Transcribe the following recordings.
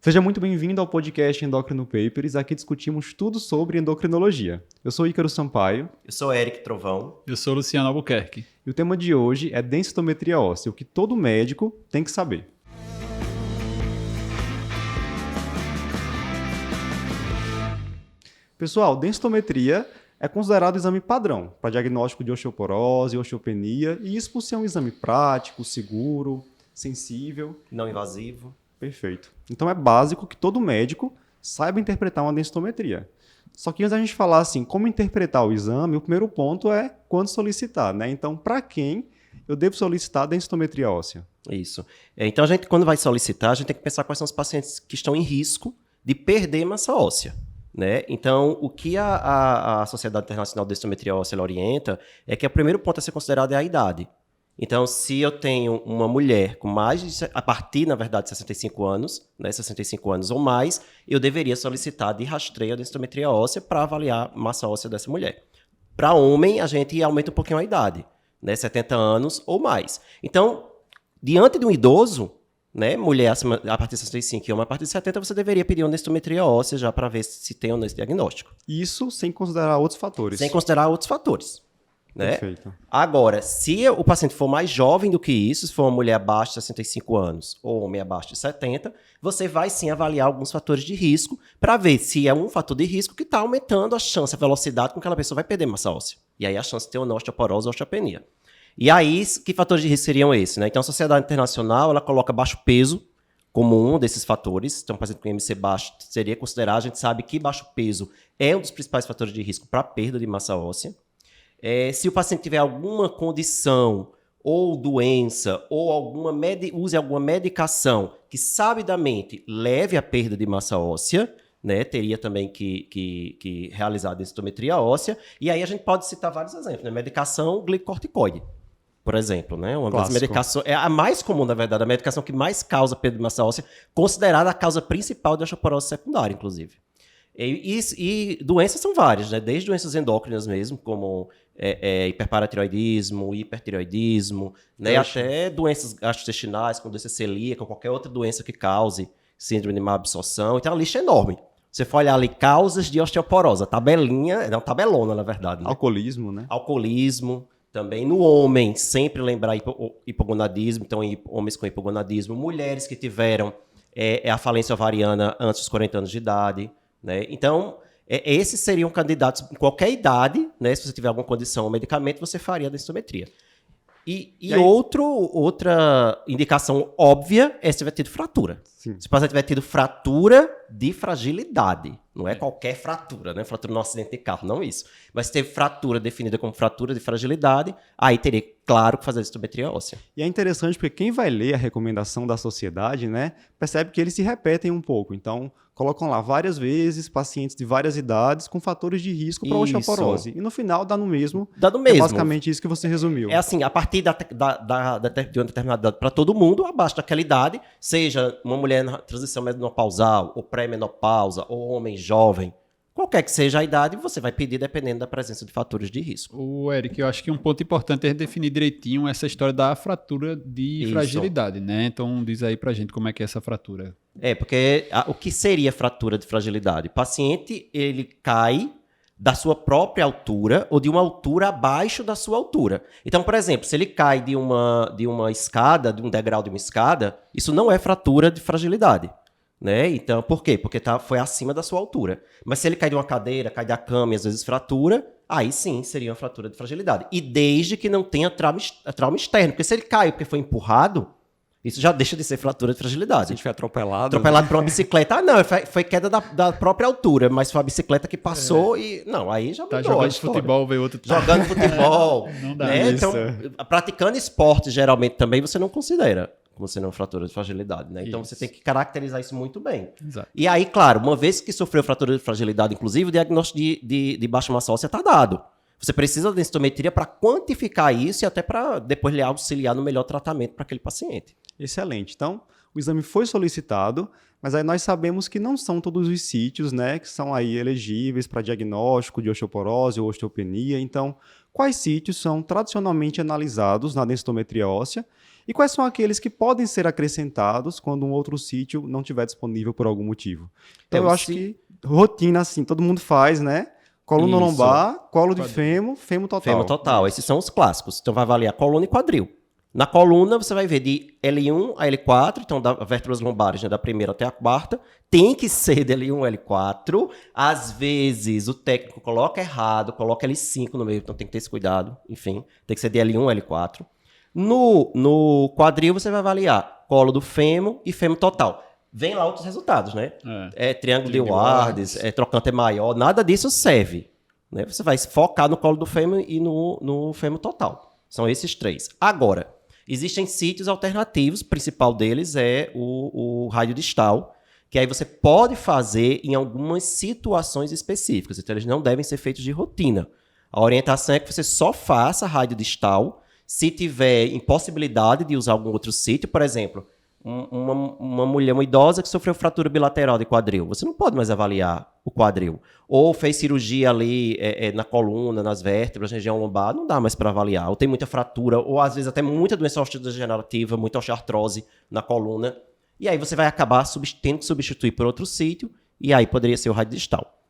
Seja muito bem-vindo ao podcast Endocrino Papers. Aqui discutimos tudo sobre endocrinologia. Eu sou Ícaro Sampaio. Eu sou Eric Trovão. Eu sou Luciano Albuquerque. E o tema de hoje é densitometria óssea, o que todo médico tem que saber. Pessoal, densitometria é considerado o exame padrão para diagnóstico de osteoporose, osteopenia, e isso por ser um exame prático, seguro, sensível. Não invasivo. Perfeito. Então é básico que todo médico saiba interpretar uma densitometria. Só que antes da gente falar assim, como interpretar o exame, o primeiro ponto é quando solicitar, né? Então, para quem eu devo solicitar a densitometria óssea? Isso. Então, a gente, quando vai solicitar, a gente tem que pensar quais são os pacientes que estão em risco de perder massa óssea, né? Então, o que a Sociedade Internacional de Densitometria Óssea orienta é que o primeiro ponto a ser considerado é a idade. Então, se eu tenho uma mulher com a partir, na verdade, de 65 anos, né, 65 anos ou mais, eu deveria solicitar de rastreio a densitometria óssea para avaliar a massa óssea dessa mulher. Para homem, a gente aumenta um pouquinho a idade, né, 70 anos ou mais. Então, diante de um idoso, né, mulher a partir de 65 e homem a partir de 70, você deveria pedir uma densitometria óssea já para ver se tem ou não esse diagnóstico. Isso sem considerar outros fatores. Sem considerar outros fatores. Né? Perfeito. Agora, se o paciente for mais jovem do que isso, se for uma mulher abaixo de 65 anos ou homem abaixo de 70, você vai sim avaliar alguns fatores de risco para ver se é um fator de risco que está aumentando a chance, a velocidade com que aquela pessoa vai perder massa óssea. E aí a chance de ter ou não osteoporose ou osteopenia. E aí, que fatores de risco seriam esses? Né? Então, a Sociedade Internacional ela coloca baixo peso como um desses fatores. Então, um paciente com IMC baixo seria considerado. A gente sabe que baixo peso é um dos principais fatores de risco para perda de massa óssea. Se o paciente tiver alguma condição ou doença ou use alguma medicação que sabidamente leve à perda de massa óssea, né, teria também que realizar a densitometria óssea. E aí a gente pode citar vários exemplos. Né? Medicação glicocorticoide, por exemplo. Né? Uma das medicações, é a mais comum, na verdade, a medicação que mais causa perda de massa óssea, considerada a causa principal da osteoporose secundária, inclusive. E doenças são várias, né? Desde doenças endócrinas mesmo, como hiperparatiroidismo, hipertireoidismo, né? Até doenças gastrointestinais, como doença celíaca, ou qualquer outra doença que cause síndrome de má absorção. Então, a lista é enorme. Você for olhar ali, causas de osteoporose, a tabelinha, é uma tabelona, na verdade. Né? Alcoolismo, né? Alcoolismo. Também no homem, sempre lembrar hipogonadismo, então homens com hipogonadismo, mulheres que tiveram a falência ovariana antes dos 40 anos de idade. Né? Então, esses seriam candidatos em qualquer idade, né? Se você tiver alguma condição ou medicamento, você faria a densitometria. E outra indicação óbvia é se tiver tido fratura. Sim. Se o paciente tiver tido fratura de fragilidade, não é qualquer fratura, né? Fratura no acidente de carro, não isso. Mas se teve fratura definida como fratura de fragilidade, aí teria, claro, que fazer a densitometria óssea. E é interessante porque quem vai ler a recomendação da sociedade, né, percebe que eles se repetem um pouco. Então, colocam lá várias vezes pacientes de várias idades com fatores de risco para osteoporose. E no final dá no mesmo. Dá no mesmo. É basicamente isso que você resumiu. É assim, a partir de uma determinada idade para todo mundo, abaixo daquela idade, seja uma mulher na transição menopausal, ou pré-menopausa, ou homem jovem, qualquer que seja a idade, você vai pedir dependendo da presença de fatores de risco. O Eric, eu acho que um ponto importante é definir direitinho essa história da fratura de fragilidade, né? Então diz aí pra gente como é que é essa fratura. Porque o que seria fratura de fragilidade? O paciente, ele cai da sua própria altura ou de uma altura abaixo da sua altura. Então, por exemplo, se ele cai de uma escada, de um degrau de uma escada, isso não é fratura de fragilidade. Né? Então, por quê? Porque foi acima da sua altura. Mas se ele cai de uma cadeira, cai da cama e às vezes fratura, aí sim seria uma fratura de fragilidade. E desde que não tenha trauma externo. Porque se ele caiu porque foi empurrado, isso já deixa de ser fratura de fragilidade. Se a gente foi atropelado. Atropelado por uma bicicleta. Não, foi queda da própria altura, mas foi a bicicleta que passou e... Não, aí já mudou. Tá jogando futebol, veio outro... Jogando futebol. Não dá. Né? Então, praticando esporte, geralmente, também você não considera como sendo uma fratura de fragilidade, né? Então, você tem que caracterizar isso muito bem. Exato. E aí, claro, uma vez que sofreu fratura de fragilidade, inclusive, o diagnóstico de baixa massa óssea está dado. Você precisa da densitometria para quantificar isso e até para depois lhe auxiliar no melhor tratamento para aquele paciente. Excelente. Então, o exame foi solicitado, mas aí nós sabemos que não são todos os sítios, né, que são aí elegíveis para diagnóstico de osteoporose ou osteopenia. Então, quais sítios são tradicionalmente analisados na densitometria óssea e quais são aqueles que podem ser acrescentados quando um outro sítio não estiver disponível por algum motivo. Então, eu acho que rotina, assim, todo mundo faz, né? Coluna lombar, colo de fêmur, fêmur total. Fêmur total, esses são os clássicos. Então vai avaliar coluna e quadril. Na coluna você vai ver de L1 a L4, então das vértebras lombares, né, da primeira até a quarta, tem que ser de L1 a L4. Às vezes o técnico coloca errado, coloca L5 no meio, então tem que ter esse cuidado. Enfim, tem que ser de L1 a L4. No quadril você vai avaliar colo do fêmur e fêmur total. Vem lá outros resultados, né? Triângulo de Wardes, trocante maior, nada disso serve. Né? Você vai focar no colo do fêmur e no fêmur total. São esses 3. Agora, existem sítios alternativos, o principal deles é o rádio distal, que aí você pode fazer em algumas situações específicas. Então, eles não devem ser feitos de rotina. A orientação é que você só faça rádio distal se tiver impossibilidade de usar algum outro sítio, por exemplo, uma mulher, uma idosa que sofreu fratura bilateral de quadril. Você não pode mais avaliar o quadril. Ou fez cirurgia ali na coluna, nas vértebras, na região lombar, não dá mais para avaliar. Ou tem muita fratura, ou às vezes até muita doença osteodegenerativa, muita osteoartrose na coluna. E aí você vai acabar tendo que substituir por outro sítio, e aí poderia ser o rádio distal.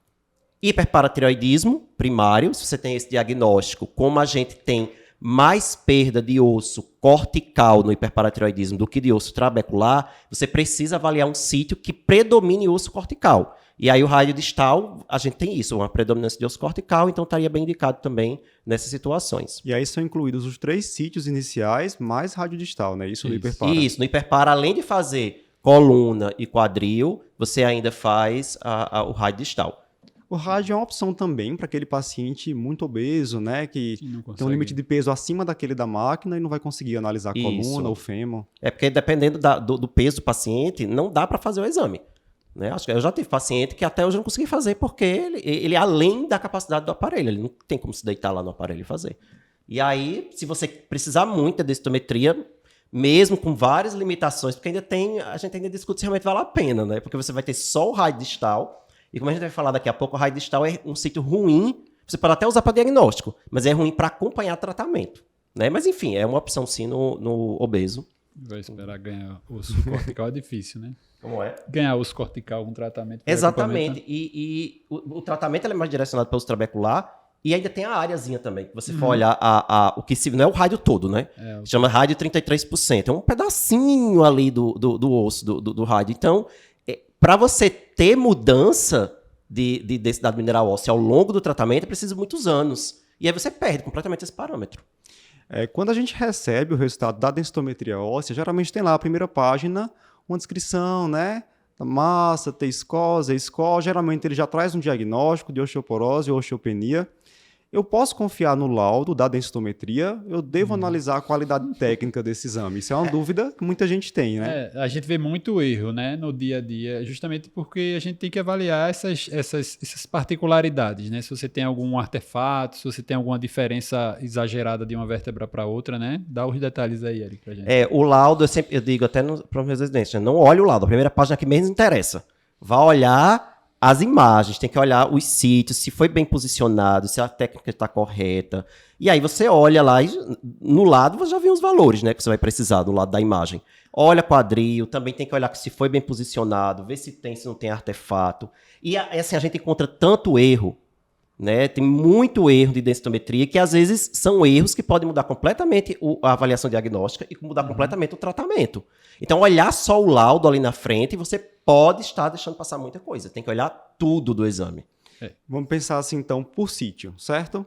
Hiperparatireoidismo primário, se você tem esse diagnóstico, como a gente tem mais perda de osso cortical no hiperparatireoidismo do que de osso trabecular, você precisa avaliar um sítio que predomine o osso cortical. E aí o rádio distal, a gente tem isso, uma predominância de osso cortical, então estaria bem indicado também nessas situações. E aí são incluídos os 3 sítios iniciais, mais rádio distal, né? Isso no hiperpara. Isso, no hiperpara, além de fazer coluna e quadril, você ainda faz o rádio distal. O rádio é uma opção também para aquele paciente muito obeso, né? Que tem um limite de peso acima daquele da máquina e não vai conseguir analisar a coluna ou fêmur. É porque dependendo do peso do paciente, não dá para fazer o exame. Né? Acho que eu já tive paciente que até hoje eu não consegui fazer porque ele além da capacidade do aparelho, ele não tem como se deitar lá no aparelho e fazer. E aí, se você precisar muito da densitometria, mesmo com várias limitações, porque a gente ainda discute se realmente vale a pena, né? Porque você vai ter só o rádio distal. E como a gente vai falar daqui a pouco, o rádio distal é um sítio ruim, você pode até usar para diagnóstico, mas é ruim para acompanhar tratamento. Né? Mas enfim, é uma opção sim no obeso. Vai esperar ganhar osso cortical é difícil, né? Como é? Ganhar osso cortical com tratamento. Exatamente. E o tratamento é mais direcionado para o osso trabecular e ainda tem a áreazinha também. Que você for olhar o que não é o rádio todo, né? Chama rádio 33%. É um pedacinho ali do osso, do rádio. Então, para você ter mudança de densidade mineral óssea ao longo do tratamento, precisa de muitos anos. E aí você perde completamente esse parâmetro. Quando a gente recebe o resultado da densitometria óssea, geralmente tem lá a primeira página, uma descrição, né? Da massa, T-score, Z-score. Geralmente ele já traz um diagnóstico de osteoporose ou osteopenia. Eu posso confiar no laudo da densitometria? Eu devo analisar a qualidade técnica desse exame? Isso é uma dúvida que muita gente tem, né? A gente vê muito erro, né, no dia a dia, justamente porque a gente tem que avaliar essas particularidades, né? Se você tem algum artefato, se você tem alguma diferença exagerada de uma vértebra para outra, né? Dá os detalhes aí, Eric, pra gente. O laudo, eu digo até para os meus residentes, não olhe o laudo, a primeira página que menos interessa. Vá olhar as imagens, tem que olhar os sítios, se foi bem posicionado, se a técnica está correta. E aí você olha lá e no lado você já vê os valores, né, que você vai precisar do lado da imagem. Olha quadril, também tem que olhar se foi bem posicionado, ver se não tem artefato. E assim, a gente encontra tanto erro, né, tem muito erro de densitometria que às vezes são erros que podem mudar completamente a avaliação diagnóstica e mudar completamente o tratamento. Então, olhar só o laudo ali na frente, você pode estar deixando passar muita coisa. Tem que olhar tudo do exame. Vamos pensar assim, então, por sítio, certo?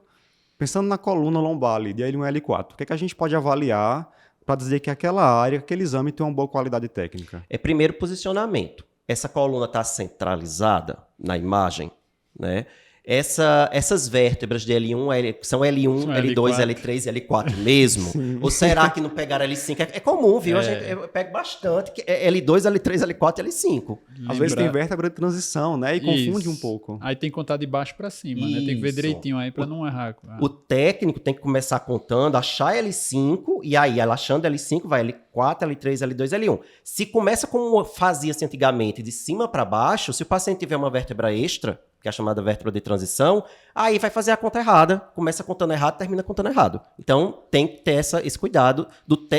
Pensando na coluna lombar ali, de L1 e L4, o que é que a gente pode avaliar para dizer que aquela área, aquele exame tem uma boa qualidade técnica? Primeiro, posicionamento. Essa coluna está centralizada na imagem, né? Essas vértebras de L1 são L1, L2, L3 e L4 mesmo? Sim. Ou será que não pegaram L5? É comum, viu? Eu pego bastante. Que é L2, L3, L4 e L5. Às vezes tem vértebra de transição, né? E confunde um pouco. Aí tem que contar de baixo para cima, né? Tem que ver direitinho aí para não errar. O técnico tem que começar contando, achar L5, e aí, ela achando L5, vai L4, L3, L2, L1. Se começa como fazia-se antigamente, de cima para baixo, se o paciente tiver uma vértebra extra, que é a chamada vértebra de transição, aí vai fazer a conta errada, começa contando errado, termina contando errado. Então, tem que ter esse cuidado.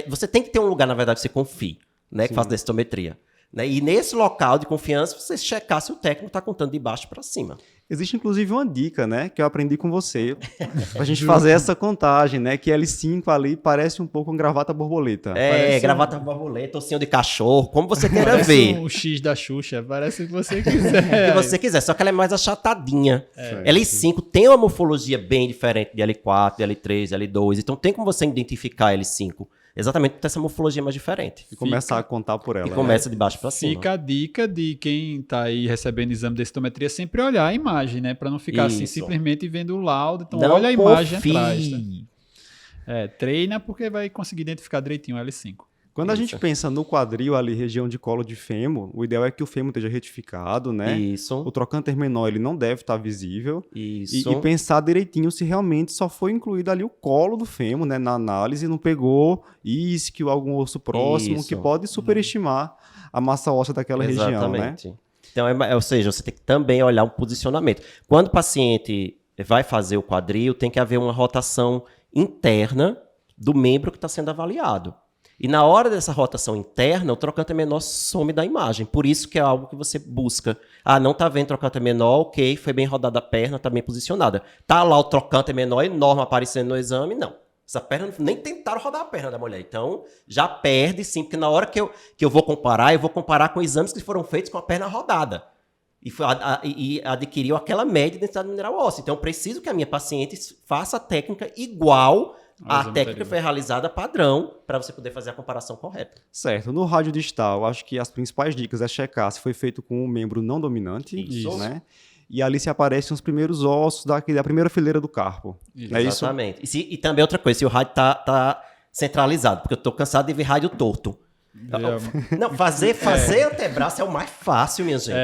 Você tem que ter um lugar, na verdade, que você confie, né, que faz densitometria. Né? E nesse local de confiança, você checar se o técnico está contando de baixo para cima. Existe, inclusive, uma dica, né, que eu aprendi com você, pra gente fazer essa contagem, né, que L5 ali parece um pouco uma gravata borboleta. Parece gravata borboleta, ossinho de cachorro, como você queira ver. Parece o X da Xuxa, parece o que você quiser. O que você quiser, só que ela é mais achatadinha. É. L5 tem uma morfologia bem diferente de L4, de L3, de L2, então tem como você identificar L5. Exatamente por ter essa morfologia mais diferente. E começar a contar por ela. E começa de baixo para cima. Fica a dica de quem está aí recebendo exame de densitometria sempre olhar a imagem, né? Para não ficar assim Isso. simplesmente vendo o laudo. Então Não olha a imagem confie. atrás. Tá? Treina porque vai conseguir identificar direitinho o L5. Quando a gente pensa no quadril ali, região de colo de fêmur, o ideal é que o fêmur esteja retificado, né? Isso. O trocânter menor, ele não deve estar visível. Isso. E pensar direitinho se realmente só foi incluído ali o colo do fêmur, né? Na análise, não pegou isquio ou algum osso próximo, Isso. que pode superestimar a massa óssea daquela região, né? Exatamente. Então, ou seja, você tem que também olhar o posicionamento. Quando o paciente vai fazer o quadril, tem que haver uma rotação interna do membro que está sendo avaliado. E na hora dessa rotação interna, o trocânter menor some da imagem. Por isso que é algo que você busca. Ah, não está vendo trocânter menor, ok, foi bem rodada a perna, está bem posicionada. Tá lá o trocânter menor enorme aparecendo no exame, não. Essa perna, nem tentaram rodar a perna da mulher. Então, já perde sim, porque na hora que eu vou comparar com exames que foram feitos com a perna rodada. E adquiriu aquela média de densidade mineral óssea. Então, eu preciso que a minha paciente faça a técnica igual a técnica foi realizada padrão para você poder fazer a comparação correta. Certo. No rádio distal, acho que as principais dicas é checar se foi feito com um membro não dominante, Isso. né? E ali se aparecem os primeiros ossos da primeira fileira do carpo. Isso. É isso? Exatamente. E também outra coisa, se o rádio tá centralizado, porque eu tô cansado de ver rádio torto. Não, fazer antebraço é o mais fácil, minha gente.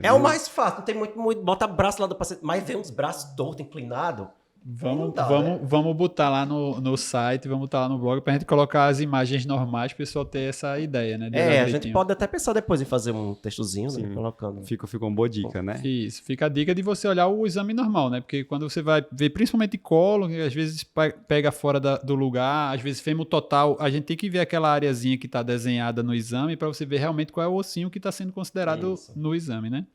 É o mais fácil. Não tem muito. Bota braço lá do paciente, mas vê uns braços tortos, inclinados. Vamos botar lá no site, vamos botar lá no blog pra gente colocar as imagens normais pro pessoal ter essa ideia, né? A gente pode até pensar depois em fazer um textozinho, né? Colocando. Fica uma boa dica, né? Isso, fica a dica de você olhar o exame normal, né? Porque quando você vai ver, principalmente colo, que às vezes pega fora do lugar, às vezes fêmur total, a gente tem que ver aquela areazinha que tá desenhada no exame para você ver realmente qual é o ossinho que está sendo considerado no exame, né?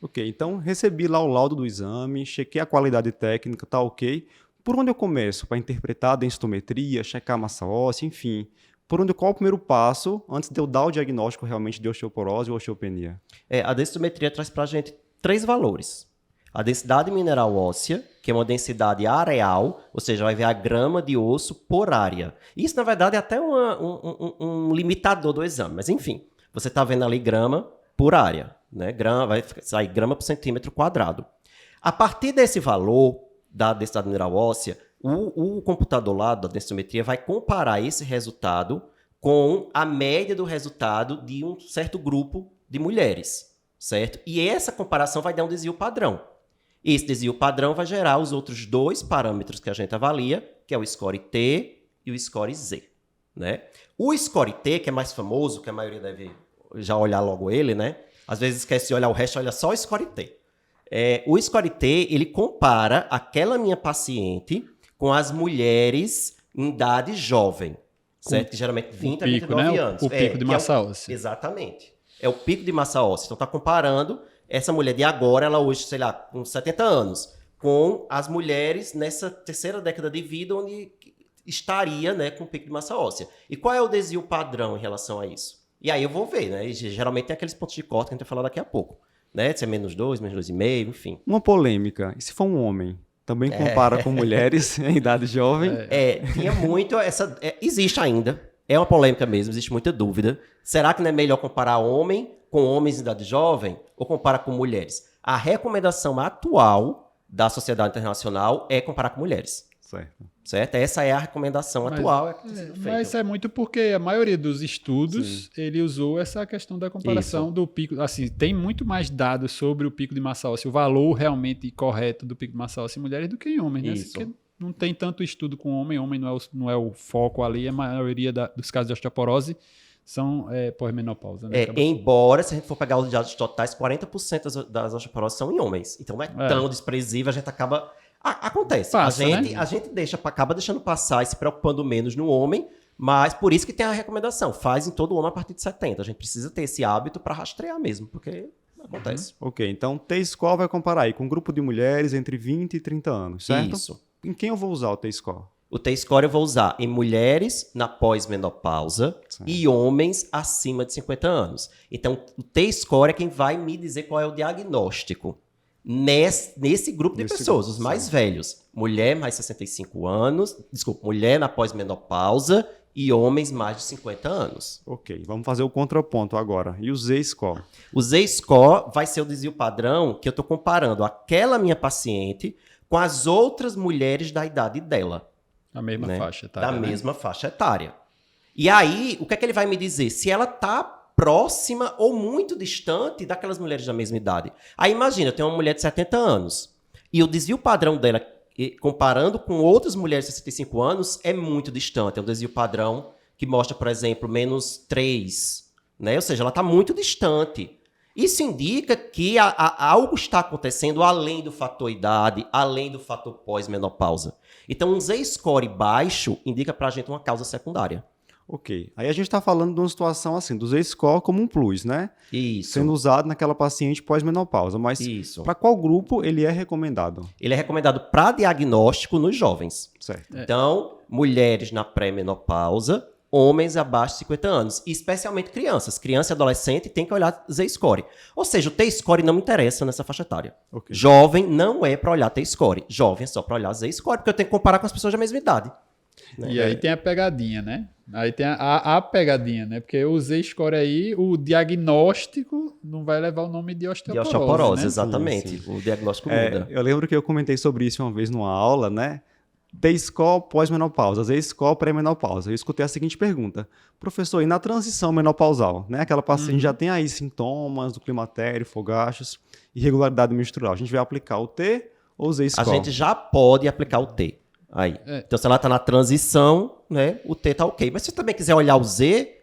Ok, então recebi lá o laudo do exame, chequei a qualidade técnica, tá ok. Por onde eu começo para interpretar a densitometria, checar a massa óssea, enfim? Qual é o primeiro passo antes de eu dar o diagnóstico realmente de osteoporose ou osteopenia? A densitometria traz para a gente 3 valores. A densidade mineral óssea, que é uma densidade areal, ou seja, vai ver a grama de osso por área. Isso, na verdade, é até um limitador do exame, mas enfim, você está vendo ali grama por área. Né? Vai sair grama por centímetro quadrado. A partir desse valor da densidade mineral óssea, o computador lá da densitometria vai comparar esse resultado com a média do resultado de um certo grupo de mulheres, certo? E essa comparação vai dar um desvio padrão. Esse desvio padrão vai gerar os outros 2 parâmetros que a gente avalia, que é o score T e o score Z. Né? O score T, que é mais famoso, que a maioria deve já olhar logo ele, né? Às vezes esquece de olhar o resto, olha só o score T. O score T, ele compara aquela minha paciente com as mulheres em idade jovem, certo? Que geralmente 20 a 29 anos. O pico de massa óssea. Exatamente. É o pico de massa óssea. Então, está comparando essa mulher de agora, ela hoje, sei lá, com 70 anos, com as mulheres nessa terceira década de vida, onde estaria, né, com pico de massa óssea. E qual é o desvio padrão em relação a isso? E aí eu vou ver, né? E geralmente tem aqueles pontos de corte que a gente vai falar daqui a pouco. Né? Se é -2, -2,5, enfim. Uma polêmica. E se for um homem? Também compara com mulheres em idade jovem? Tinha muito essa... existe ainda. É uma polêmica mesmo, existe muita dúvida. Será que não é melhor comparar homem com homens em idade jovem ou comparar com mulheres? A recomendação atual da Sociedade Internacional é comparar com mulheres. Certo? Essa é a recomendação atual. Mas é muito porque a maioria dos estudos, ele usou essa questão da comparação do pico. Assim, tem muito mais dados sobre o pico de massa óssea, o valor realmente correto do pico de massa óssea em mulheres do que em homens, né? Porque não tem tanto estudo com homem não é o foco ali, a maioria dos casos de osteoporose são pós-menopausa, né? Embora, se a gente for pegar os dados totais, 40% das osteoporoses são em homens. Então não é tão desprezível, a gente acaba... Acontece. Passa, a gente acaba deixando passar e se preocupando menos no homem, mas por isso que tem a recomendação. Faz em todo homem a partir de 70. A gente precisa ter esse hábito para rastrear mesmo, porque acontece. Ok, então T-score vai comparar aí com um grupo de mulheres entre 20 e 30 anos, certo? Isso. Em quem eu vou usar o T-score? O T-score eu vou usar em mulheres na pós-menopausa e homens acima de 50 anos. Então, o T-score é quem vai me dizer qual é o diagnóstico nesse grupo de pessoas, os mais velhos. Mulher mais 65 anos, mulher na pós-menopausa e homens mais de 50 anos. Ok, vamos fazer o contraponto agora. E o Z-score? O Z-score vai ser o desvio padrão que eu estou comparando aquela minha paciente com as outras mulheres da idade dela. Da mesma faixa etária. Da mesma faixa etária. E aí, o que é que ele vai me dizer? Se ela está próxima ou muito distante daquelas mulheres da mesma idade. Aí imagina, eu tenho uma mulher de 70 anos e o desvio padrão dela, comparando com outras mulheres de 65 anos, é muito distante. É um desvio padrão que mostra, por exemplo, -3, né? Ou seja, ela está muito distante. Isso indica que algo está acontecendo além do fator idade, além do fator pós-menopausa. Então, um Z-score baixo indica para a gente uma causa secundária. Ok. Aí a gente está falando de uma situação assim, do Z-score como um plus, né? Isso. Sendo usado naquela paciente pós-menopausa. Mas para qual grupo ele é recomendado? Ele é recomendado para diagnóstico nos jovens. Certo. Então, mulheres na pré-menopausa, homens abaixo de 50 anos, e especialmente crianças. Criança e adolescente tem que olhar Z-score. Ou seja, o T-score não me interessa nessa faixa etária. Okay. Jovem não é para olhar T-score. Jovem é só para olhar Z-score, porque eu tenho que comparar com as pessoas da mesma idade. Né? E aí tem a pegadinha, né? Aí tem a pegadinha, né? Porque o Z-score aí, o diagnóstico não vai levar o nome de osteoporose. De osteoporose, né? exatamente. Sim. O diagnóstico muda. Eu lembro que eu comentei sobre isso uma vez numa aula, né? T-score pós-menopausa, Z-score pré-menopausa. Eu escutei a seguinte pergunta: professor, e na transição menopausal, né? Aquela paciente já tem aí sintomas do climatério, fogachos, irregularidade menstrual. A gente vai aplicar o T ou o Z-score? A gente já pode aplicar o T. Aí. Então, se ela está na transição, né, o T está ok. Mas se você também quiser olhar o Z,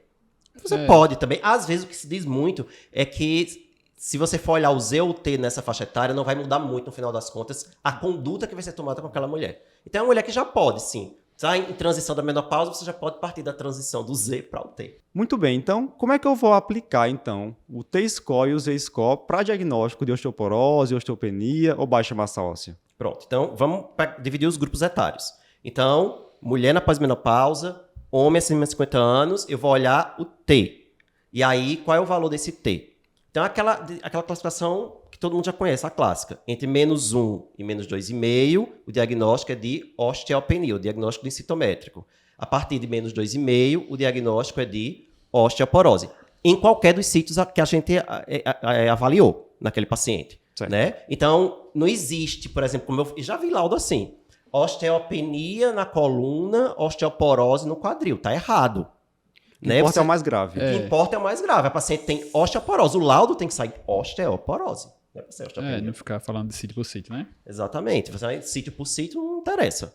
você pode também. Às vezes, o que se diz muito é que se você for olhar o Z ou o T nessa faixa etária, não vai mudar muito, no final das contas, a conduta que vai ser tomada com aquela mulher. Então, é uma mulher que já pode, sim. Está em transição da menopausa, você já pode partir da transição do Z para o T. Muito bem. Então, como é que eu vou aplicar, então, o T-score e o Z-score para diagnóstico de osteoporose, osteopenia ou baixa massa óssea? Pronto, então vamos dividir os grupos etários. Então, mulher na pós-menopausa, homem acima de 50 anos, eu vou olhar o T. E aí, qual é o valor desse T? Então, aquela classificação que todo mundo já conhece, a clássica. Entre -1 e -2,5, o diagnóstico é de osteopenia, o diagnóstico densitométrico. A partir de -2,5, o diagnóstico é de osteoporose. Em qualquer dos sítios que a gente avaliou naquele paciente. Né? Então, não existe, por exemplo, como eu já vi laudo assim, osteopenia na coluna, osteoporose no quadril. Tá errado. O que importa é o mais grave. O que importa é o mais grave. A paciente tem osteoporose. O laudo tem que sair osteoporose. Não é pra ser osteopenia. Não ficar falando de sítio por sítio, né? Exatamente. Você vai sítio por sítio, não interessa.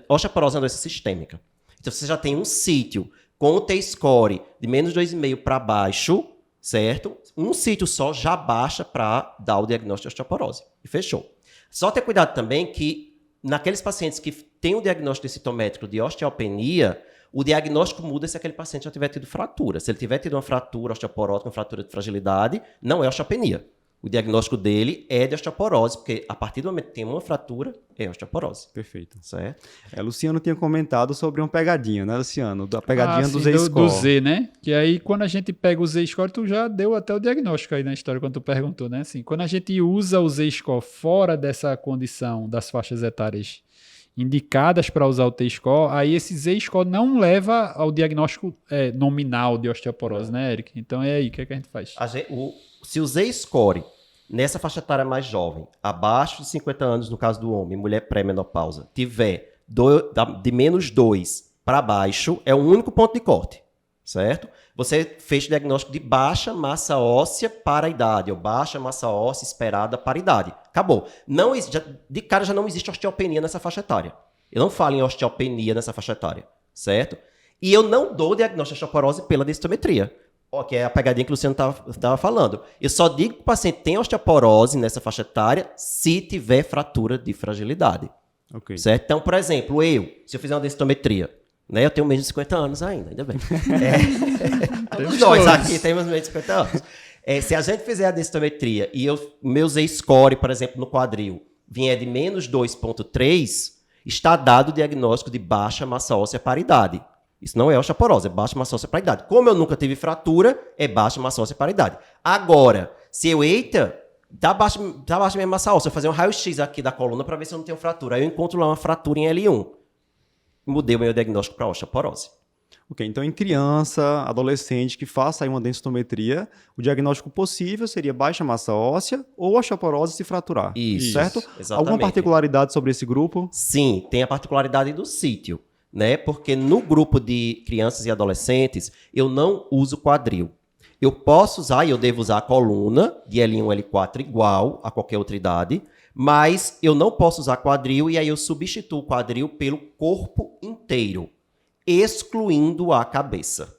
Osteoporose é uma doença sistêmica. Então, você já tem um sítio com o T-score de -2,5 para baixo, certo? Um sítio só já baixa para dar o diagnóstico de osteoporose. E fechou. Só ter cuidado também que naqueles pacientes que têm o diagnóstico densitométrico de osteopenia, o diagnóstico muda se aquele paciente já tiver tido fratura. Se ele tiver tido uma fratura osteoporótica, uma fratura de fragilidade, não é osteopenia. O diagnóstico dele é de osteoporose, porque a partir do momento que tem uma fratura, é osteoporose. Perfeito. Certo? Luciano tinha comentado sobre uma pegadinha, né, Luciano? Da pegadinha do Z-score. Do Z, né? Que aí, quando a gente pega o Z-score, tu já deu até o diagnóstico aí na história, quando tu perguntou, né? Assim, quando a gente usa o Z-score fora dessa condição das faixas etárias indicadas para usar o T-score, aí esse Z-score não leva ao diagnóstico nominal de osteoporose, né, Eric? Então é aí, o que é que a gente faz? Se o Z-score, nessa faixa etária mais jovem, abaixo de 50 anos, no caso do homem, mulher pré-menopausa, tiver de -2 para baixo, é o único ponto de corte, certo? Você fez o diagnóstico de baixa massa óssea para a idade, ou baixa massa óssea esperada para a idade. Acabou. De cara já não existe osteopenia nessa faixa etária. Eu não falo em osteopenia nessa faixa etária, certo? E eu não dou o diagnóstico de osteoporose pela densitometria. Ó, que é a pegadinha que o Luciano estava falando. Eu só digo que o paciente tem osteoporose nessa faixa etária se tiver fratura de fragilidade. Ok. Certo? Então, por exemplo, se eu fizer uma densitometria, né, eu tenho menos de 50 anos ainda bem. Todos nós aqui temos menos de 50 anos. Se a gente fizer a densitometria e meu Z-score, por exemplo, no quadril, vier de menos 2,3, está dado o diagnóstico de baixa massa óssea paridade. Isso não é osteoporose, é baixa massa óssea paridade. Como eu nunca tive fratura, é baixa massa óssea paridade. Agora, se eu, tá baixa minha massa óssea, eu fazer um raio-x aqui da coluna para ver se eu não tenho fratura. Aí eu encontro lá uma fratura em L1. Mudei o meu diagnóstico para osteoporose. Ok, então em criança, adolescente que faça aí uma densitometria, o diagnóstico possível seria baixa massa óssea ou osteoporose se fraturar. Isso, certo? exatamente. Alguma particularidade sobre esse grupo? Sim, tem a particularidade do sítio, né? Porque no grupo de crianças e adolescentes, eu não uso quadril. Eu posso usar e eu devo usar a coluna de L1, L4 igual a qualquer outra idade, mas eu não posso usar quadril e aí eu substituo o quadril pelo corpo inteiro, excluindo a cabeça.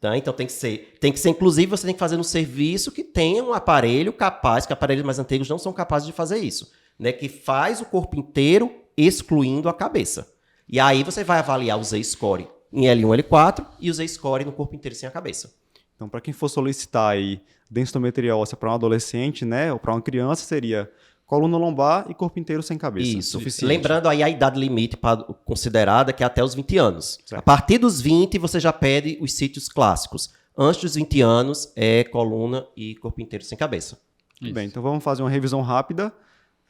Tá? Então tem que ser, inclusive, você tem que fazer um serviço que tenha um aparelho capaz, que aparelhos mais antigos não são capazes de fazer isso, né? Que faz o corpo inteiro excluindo a cabeça. E aí você vai avaliar o Z-score em L1, L4 e o Z-score no corpo inteiro sem a cabeça. Então, para quem for solicitar aí densitometria óssea para um adolescente, né, ou para uma criança, seria coluna lombar e corpo inteiro sem cabeça. Isso. Suficiente. Lembrando aí a idade limite considerada, que é até os 20 anos. Certo. A partir dos 20, você já pede os sítios clássicos. Antes dos 20 anos, é coluna e corpo inteiro sem cabeça. Muito bem, então vamos fazer uma revisão rápida.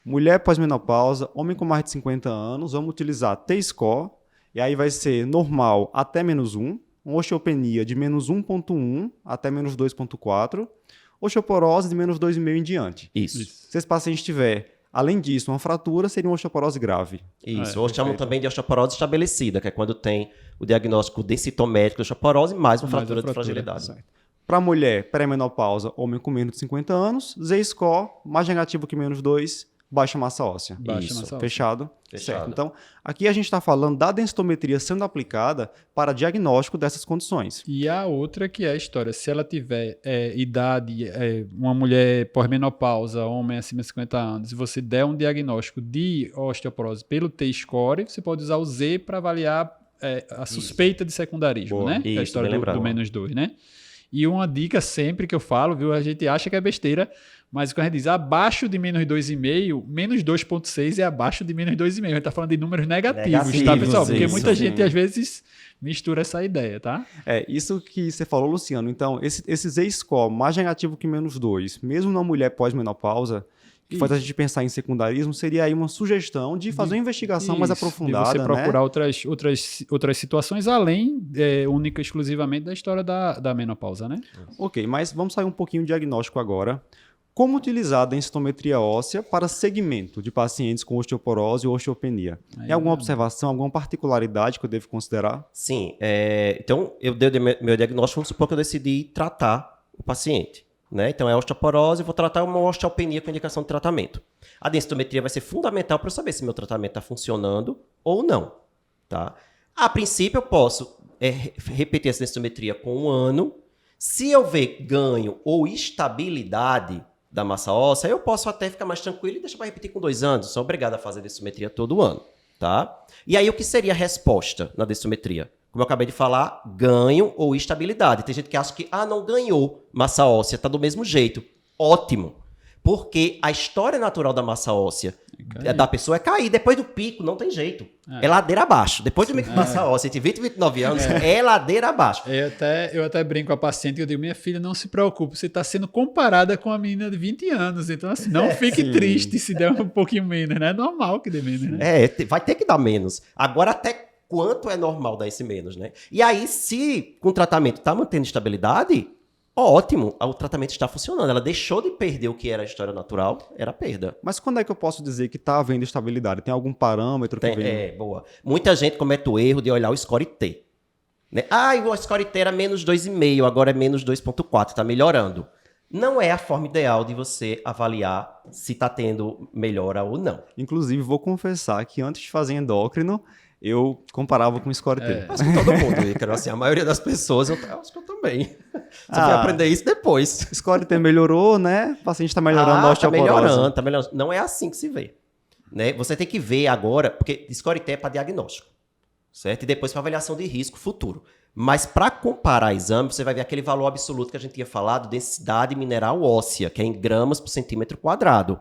Mulher pós-menopausa, homem com mais de 50 anos, vamos utilizar T-score, e aí vai ser normal até -1, uma osteopenia de -1,1 até -2,4, osteoporose de -2,5 em diante. Isso. Se esse paciente tiver, além disso, uma fratura, seria uma osteoporose grave. Isso. Ou chamam também de osteoporose estabelecida, que é quando tem o diagnóstico densitométrico de osteoporose mais uma fratura de fragilidade. Para mulher pré-menopausa, homem com menos de 50 anos, Z-score, mais negativo que -2, baixa massa óssea. Baixa massa óssea. Fechado? Certo. Então, aqui a gente está falando da densitometria sendo aplicada para diagnóstico dessas condições. E a outra que é a história, se ela tiver idade, uma mulher pós-menopausa, homem acima de 50 anos, e você der um diagnóstico de osteoporose pelo T-score, você pode usar o Z para avaliar a suspeita de secundarismo, Boa. né? Que é a Isso, história bem do lembrado. -2, né? E uma dica sempre que eu falo, viu? A gente acha que é besteira, mas quando a gente diz abaixo de -2,5, -2,6 é abaixo de -2,5. A gente está falando de números negativos, tá, pessoal? Porque isso, muita sim. gente, às vezes, mistura essa ideia, tá? Isso que você falou, Luciano. Então, esse Z-score mais negativo que -2, mesmo na mulher pós-menopausa, que faz a gente pensar em secundarismo, seria aí uma sugestão de fazer uma investigação mais aprofundada, de você procurar né? outras situações, além, única e exclusivamente, da história da menopausa, né? Ok, mas vamos sair um pouquinho do diagnóstico agora. Como utilizar a densitometria óssea para segmento de pacientes com osteoporose ou osteopenia? Tem alguma observação, alguma particularidade que eu devo considerar? Sim. Então, eu dei meu diagnóstico, vamos supor que eu decidi tratar o paciente. Né? Então, é osteoporose, vou tratar uma osteopenia com indicação de tratamento. A densitometria vai ser fundamental para eu saber se meu tratamento está funcionando ou não. Tá? A princípio, eu posso repetir essa densitometria com 1 ano. Se eu ver ganho ou estabilidade da massa óssea, eu posso até ficar mais tranquilo e deixar para repetir com 2 anos. Sou obrigado a fazer densitometria todo ano. Tá? E aí, o que seria a resposta na densitometria? Como eu acabei de falar, ganho ou estabilidade. Tem gente que acha que, não ganhou massa óssea, tá do mesmo jeito. Ótimo. Porque a história natural da massa óssea da pessoa é cair. Depois do pico, não tem jeito. É ladeira abaixo. Depois do pico de massa óssea, entre 20 e 29 anos, é ladeira abaixo. Eu até brinco com a paciente, eu digo, minha filha, não se preocupe, você está sendo comparada com a menina de 20 anos. Então, assim, não fique triste se der um pouquinho menos, né? É normal que dê menos, né? Vai ter que dar menos. Agora, até quanto é normal dar esse menos, né? E aí, se com o tratamento está mantendo estabilidade, ótimo, o tratamento está funcionando. Ela deixou de perder o que era a história natural, era perda. Mas quando é que eu posso dizer que está havendo estabilidade? Tem algum parâmetro que vem? Boa. Muita gente comete o erro de olhar o score T. Né? O score T era -2,5, agora é -2,4, está melhorando. Não é a forma ideal de você avaliar se está tendo melhora ou não. Inclusive, vou confessar que antes de fazer endócrino, eu comparava com o Score-T. Acho que todo mundo, Ícaro, assim, a maioria das pessoas, eu acho que eu também. Você vai aprender isso depois. Score-T melhorou, né? O paciente está melhorando a osteoporose. Tá melhorando. Não é assim que se vê. Né? Você tem que ver agora, porque Score-T é para diagnóstico, certo? E depois para avaliação de risco futuro. Mas para comparar exames, você vai ver aquele valor absoluto que a gente tinha falado, densidade mineral óssea, que é em gramas por centímetro quadrado.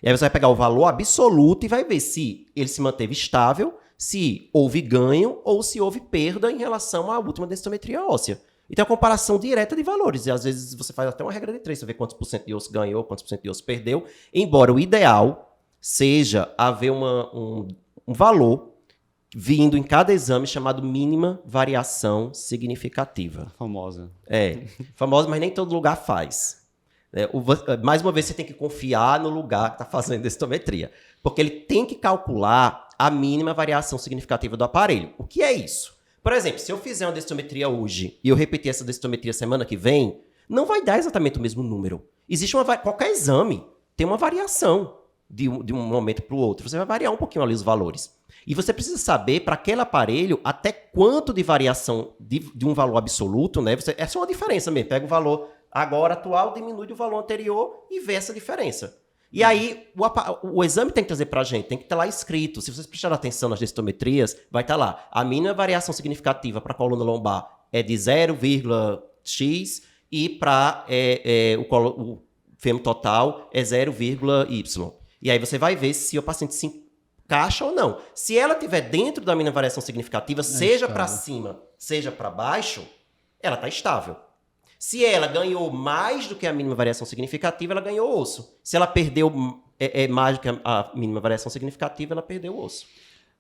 E aí você vai pegar o valor absoluto e vai ver se ele se manteve estável, se houve ganho ou se houve perda em relação à última densitometria óssea. Então é uma comparação direta de valores. E às vezes você faz até uma regra de 3, você vê quantos por cento de osso ganhou, quantos por cento de osso perdeu. Embora o ideal seja haver um valor vindo em cada exame chamado mínima variação significativa. Famosa. Famosa, mas nem todo lugar faz. Mais uma vez, você tem que confiar no lugar que está fazendo densitometria. Porque ele tem que calcular a mínima variação significativa do aparelho. O que é isso? Por exemplo, se eu fizer uma densitometria hoje e eu repetir essa densitometria semana que vem, não vai dar exatamente o mesmo número. Qualquer exame tem uma variação de um momento para o outro. Você vai variar um pouquinho ali os valores. E você precisa saber, para aquele aparelho, até quanto de variação de um valor absoluto, né? Essa é uma diferença mesmo. Pega o valor agora atual, diminui do valor anterior e vê essa diferença. E aí, o exame tem que trazer para a gente, tem que estar lá escrito. Se vocês prestarem atenção nas densitometrias, vai estar lá. A mínima variação significativa para a coluna lombar é de 0,x e para o fêmur total é 0,y. E aí você vai ver se o paciente se encaixa ou não. Se ela estiver dentro da mínima variação significativa, seja para cima, seja para baixo, ela está estável. Se ela ganhou mais do que a mínima variação significativa, ela ganhou osso. Se ela perdeu mais do que a mínima variação significativa, ela perdeu o osso.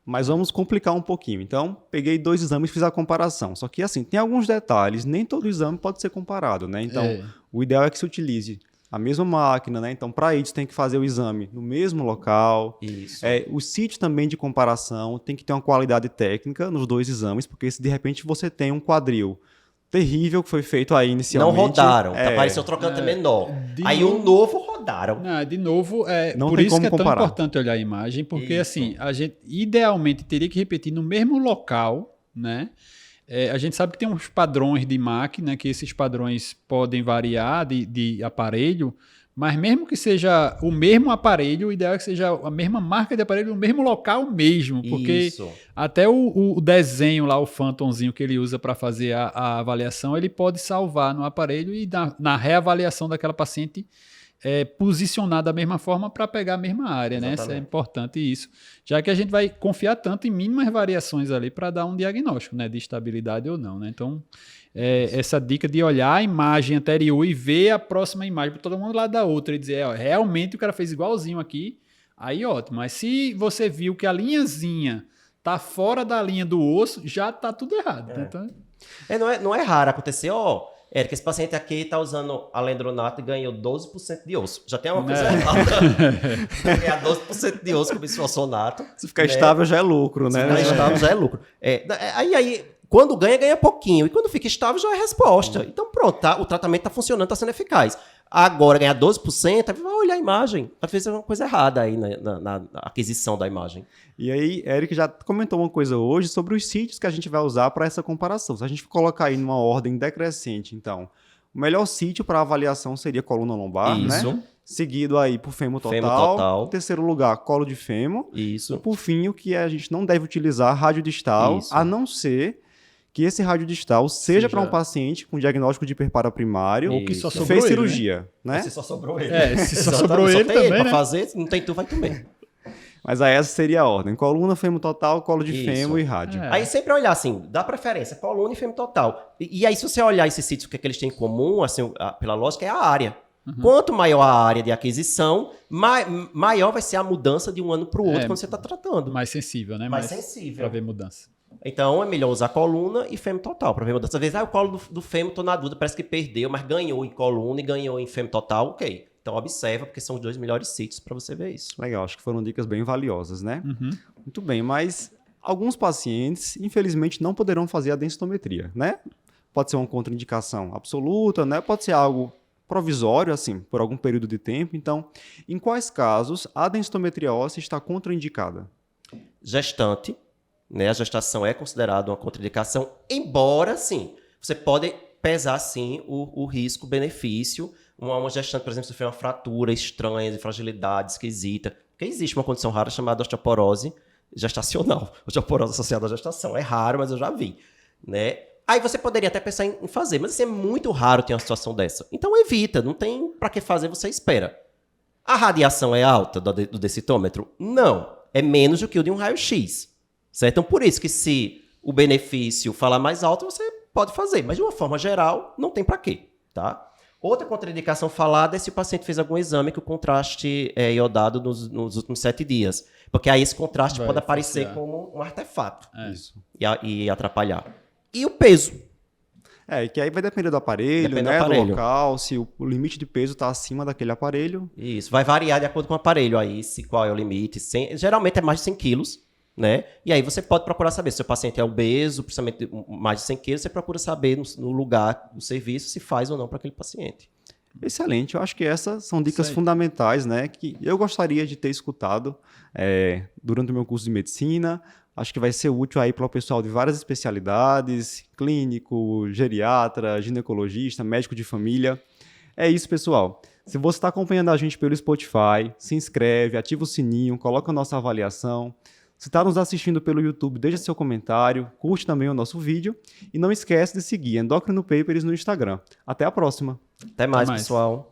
Mas vamos complicar um pouquinho. Então, peguei 2 exames e fiz a comparação. Só que, assim, tem alguns detalhes. Nem todo exame pode ser comparado, né? Então, o ideal é que se utilize a mesma máquina, né? Então, para isso, tem que fazer o exame no mesmo local. Isso. O sítio também de comparação tem que ter uma qualidade técnica nos 2 exames, porque se de repente você tem um quadril terrível que foi feito aí inicialmente. Não rodaram, apareceu trocante menor. Aí o novo rodaram. Não, de novo, não por tem isso como que é comparar. tão importante olhar a imagem, porque Isso. assim, a gente idealmente teria que repetir no mesmo local, né? A gente sabe que tem uns padrões de máquina, que esses padrões podem variar de aparelho, mas mesmo que seja o mesmo aparelho, o ideal é que seja a mesma marca de aparelho no mesmo local mesmo, porque Isso. até o desenho lá, o Phantomzinho que ele usa para fazer a avaliação, ele pode salvar no aparelho e na reavaliação daquela paciente posicionar da mesma forma para pegar a mesma área, né? Isso é importante isso, já que a gente vai confiar tanto em mínimas variações ali para dar um diagnóstico, né, de estabilidade ou não, né? Então, essa dica de olhar a imagem anterior e ver a próxima imagem para todo mundo lá da outra e dizer, realmente o cara fez igualzinho aqui, aí ótimo. Mas se você viu que a linhazinha tá fora da linha do osso, já tá tudo errado. Né? Então... Não é raro acontecer, Érica, esse paciente aqui está usando alendronato e ganhou 12% de osso. Já tem uma coisa errada. Ganhar 12% de osso com bisfosfonato. Se ficar estável já é lucro, né? Se ficar estável já é lucro. Aí, quando ganha pouquinho. E quando fica estável já é resposta. Então pronto, o tratamento está funcionando, está sendo eficaz. Agora, ganhar 12%, aí vai olhar a imagem. Às vezes é uma coisa errada aí na aquisição da imagem. E aí, Eric já comentou uma coisa hoje sobre os sítios que a gente vai usar para essa comparação. Se a gente colocar aí numa ordem decrescente, então, o melhor sítio para avaliação seria coluna lombar, Isso. né? Seguido aí por fêmur total. Fêmur total. Em terceiro lugar, colo de fêmur. Isso. E por fim, o que a gente não deve utilizar, radiodistal, Isso. a não ser que esse radiodistal seja para um paciente com diagnóstico de hiperpara primário ou que só que sobrou fez ele, cirurgia, né? Se só sobrou ele. Se só sobrou ele também, pra né? fazer, não tem tu, vai tu mesmo. Mas aí essa seria a ordem. Coluna, fêmur total, colo de Isso. fêmur e rádio. Aí sempre olhar assim, dá preferência, coluna e fêmur total. E aí se você olhar esses sítios, o que, é que eles têm em comum, assim, pela lógica, é a área. Quanto maior a área de aquisição, maior vai ser a mudança de um ano para o outro quando você está tratando. Mais sensível, né? Mais sensível. Para ver mudança. Então é melhor usar coluna e fêmur total para ver mudança. Às vezes, o colo do fêmur, tô na dúvida, parece que perdeu, mas ganhou em coluna e ganhou em fêmur total, ok. Então observa, porque são os 2 melhores sítios para você ver isso. Legal, acho que foram dicas bem valiosas, né? Uhum. Muito bem, mas alguns pacientes, infelizmente, não poderão fazer a densitometria, né? Pode ser uma contraindicação absoluta, né? Pode ser algo provisório, assim, por algum período de tempo. Então, em quais casos a densitometria óssea está contraindicada? Gestante, né? A gestação é considerada uma contraindicação, embora, sim, você pode pesar, sim, o risco-benefício. Uma gestante, por exemplo, sofreu uma fratura estranha, de fragilidade esquisita, porque existe uma condição rara chamada osteoporose gestacional, osteoporose associada à gestação. É raro, mas eu já vi, né? Aí você poderia até pensar em fazer, mas assim, é muito raro ter uma situação dessa. Então evita, não tem para que fazer, você espera. A radiação é alta do densitômetro? Não, é menos do que o de um raio-x, certo? Então por isso que se o benefício falar mais alto, você pode fazer, mas de uma forma geral, não tem para quê, tá? Outra contraindicação falada é se o paciente fez algum exame que o contraste é iodado nos últimos 7 dias. Porque aí esse contraste pode aparecer como um artefato. Isso. E atrapalhar. E o peso. Que aí vai depender do aparelho, Depende né? do aparelho. Do local, se o limite de peso está acima daquele aparelho. Isso, vai variar de acordo com o aparelho. Aí, qual é o limite. Geralmente é mais de 100 quilos, né? E aí você pode procurar saber se o paciente é obeso, principalmente mais de 100 quilos, você procura saber no lugar do serviço se faz ou não para aquele paciente. Excelente, eu acho que essas são dicas fundamentais, né? Que eu gostaria de ter escutado durante o meu curso de medicina. Acho que vai ser útil aí para o pessoal de várias especialidades, clínico, geriatra, ginecologista, médico de família. É isso, pessoal. Se você está acompanhando a gente pelo Spotify, se inscreve, ativa o sininho, coloca a nossa avaliação. Se está nos assistindo pelo YouTube, deixa seu comentário, curte também o nosso vídeo e não esquece de seguir Endocrino Papers no Instagram. Até a próxima! Até mais, pessoal!